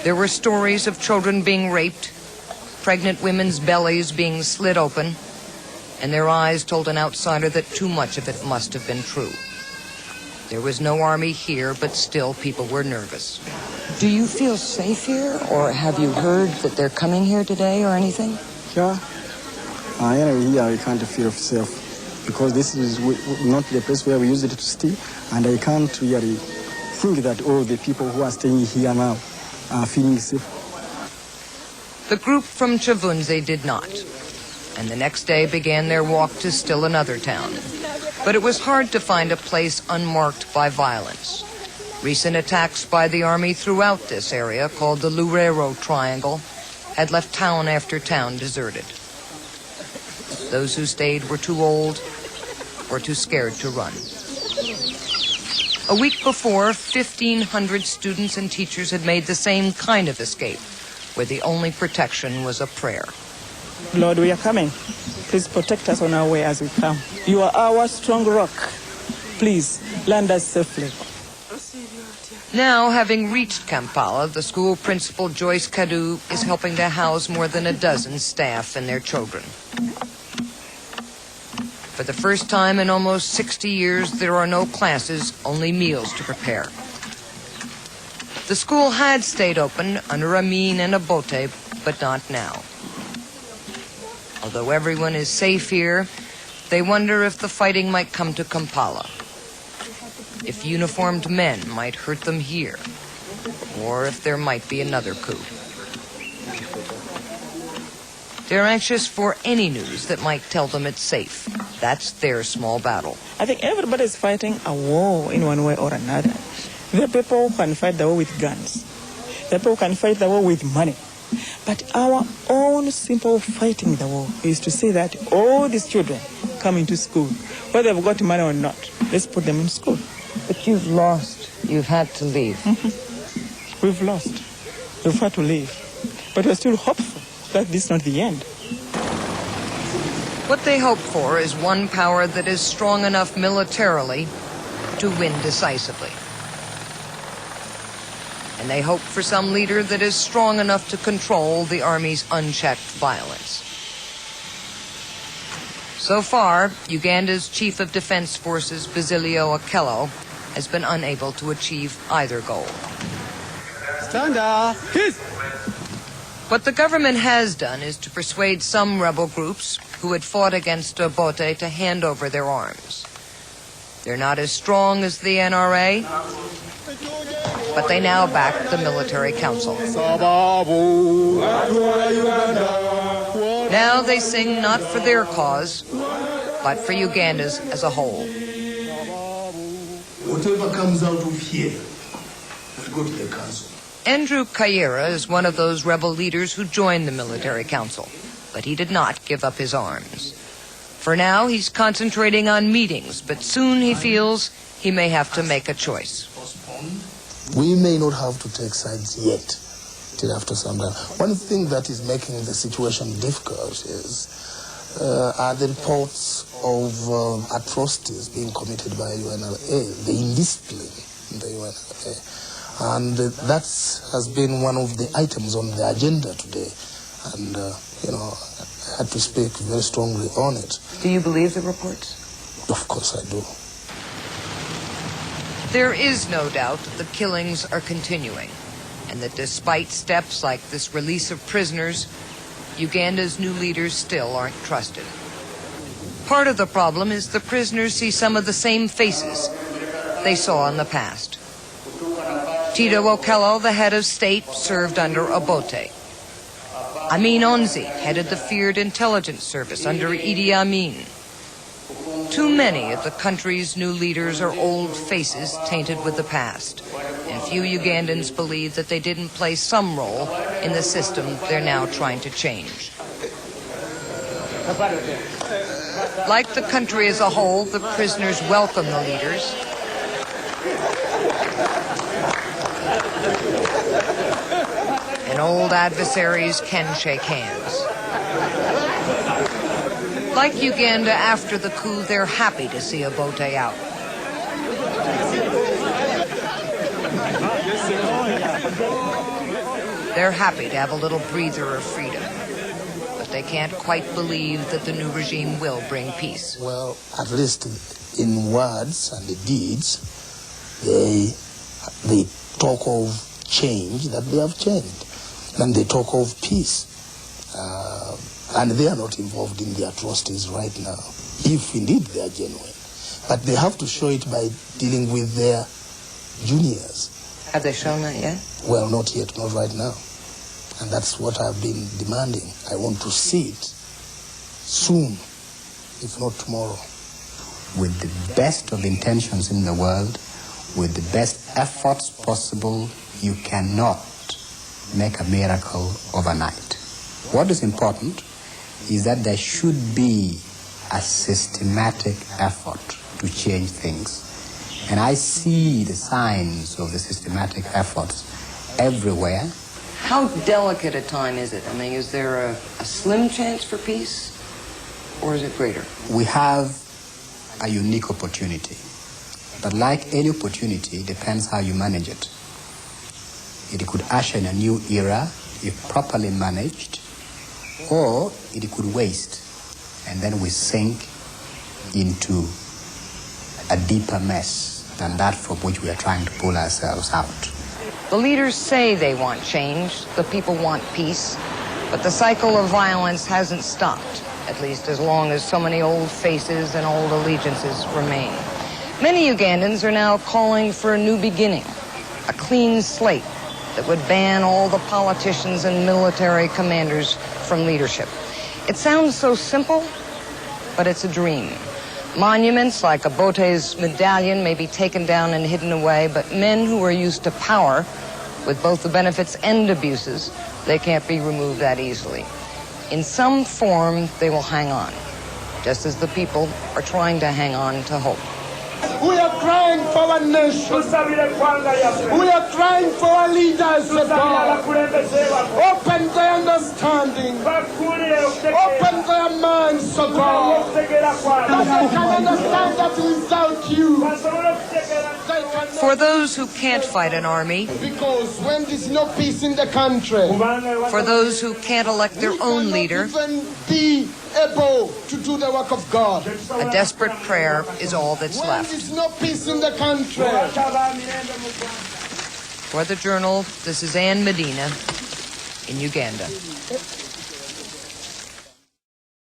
There were stories of children being raped, pregnant women's bellies being slit open, and their eyes told an outsider that too much of it must have been true. There was no army here, but still people were nervous. Do you feel safe here, or have you heard that they're coming here today or anything? Yeah. Anyway, here I can't feel safe because this is not the place where we used to stay, and I can't really think that all the people who are staying here now are feeling safe. The group from Chavunze did not, and the next day began their walk to still another town. But it was hard to find a place unmarked by violence. Recent attacks by the army throughout this area, called the Lurero Triangle, had left town after town deserted. Those who stayed were too old or too scared to run. A week before, 1,500 students and teachers had made the same kind of escape, where the only protection was a prayer. Lord, we are coming. Please protect us on our way as we come. You are our strong rock. Please land us safely. Now, having reached Kampala, the school principal, Joyce Kadu, is helping to house more than a dozen staff and their children. For the first time in almost 60 years, there are no classes, only meals to prepare. The school had stayed open under Amin and Obote, but not now. Although everyone is safe here, they wonder if the fighting might come to Kampala, if uniformed men might hurt them here, or if there might be another coup. They're anxious for any news that might tell them it's safe. That's their small battle. I think everybody is fighting a war in one way or another. There are people who can fight the war with guns. There are people who can fight the war with money. But our own simple fighting the war is to say that all these children come into school, whether they've got money or not, let's put them in school. But you've lost. You've had to leave. Mm-hmm. We've lost. We've had to leave. But we're still hopeful that this is not the end. What they hope for is one power that is strong enough militarily to win decisively. And they hope for some leader that is strong enough to control the army's unchecked violence. So far, Uganda's Chief of Defense Forces, Basilio Okello, has been unable to achieve either goal. Stand up! What the government has done is to persuade some rebel groups who had fought against Obote to hand over their arms. They're not as strong as the NRA, but they now back the military council. Now they sing not for their cause, but for Uganda's as a whole. Whatever comes out of here will go to the council. Andrew Kayira is one of those rebel leaders who joined the military council, but he did not give up his arms. For now, he's concentrating on meetings, but soon he feels he may have to make a choice. We may not have to take sides yet, till after some time. One thing that is making the situation difficult are the reports of atrocities being committed by UNLA, the indiscipline in the UNLA. And that has been one of the items on the agenda today. And, I had to speak very strongly on it. Do you believe the reports? Of course I do. There is no doubt that the killings are continuing, and that despite steps like this release of prisoners, Uganda's new leaders still aren't trusted. Part of the problem is the prisoners see some of the same faces they saw in the past. Tito Okello, the head of state, served under Obote. Amin Onzi headed the feared intelligence service under Idi Amin. Too many of the country's new leaders are old faces tainted with the past, and few Ugandans believe that they didn't play some role in the system they're now trying to change. Like the country as a whole, the prisoners welcome the leaders. And old adversaries can shake hands. Like Uganda after the coup, they're happy to see Obote out. They're happy to have a little breather of freedom, but they can't quite believe that the new regime will bring peace. Well, at least in words and the deeds, they talk of change, that they have changed. And they talk of peace. And they are not involved in the atrocities right now, if indeed they are genuine. But they have to show it by dealing with their juniors. Have they shown that yet? Well, not yet, not right now. And that's what I've been demanding. I want to see it soon, if not tomorrow. With the best of intentions in the world, with the best efforts possible, you cannot make a miracle overnight. What is important is that there should be a systematic effort to change things. And I see the signs of the systematic efforts everywhere. How delicate a time is it? I mean, is there a slim chance for peace, or is it greater? We have a unique opportunity. But like any opportunity, it depends how you manage it. It could usher in a new era if properly managed, or it could waste, and then we sink into a deeper mess than that from which we are trying to pull ourselves out. The leaders say they want change, the people want peace, but the cycle of violence hasn't stopped, at least as long as so many old faces and old allegiances remain. Many Ugandans are now calling for a new beginning, a clean slate that would ban all the politicians and military commanders from leadership. It sounds so simple, but it's a dream. Monuments like Obote's medallion may be taken down and hidden away, but men who are used to power, with both the benefits and abuses, they can't be removed that easily. In some form, they will hang on, just as the people are trying to hang on to hope. We are crying for our nation. We are crying for our leaders, God. Open their understanding. Open their minds, God. That they can understand that without you, they cannot. For those who can't fight an army, Because when there's no peace in the country, for those who can't elect their own leader, even be able to do the work of God. a desperate prayer is all that's When left. there's no peace in the country, For the Journal, this is Ann Medina in Uganda.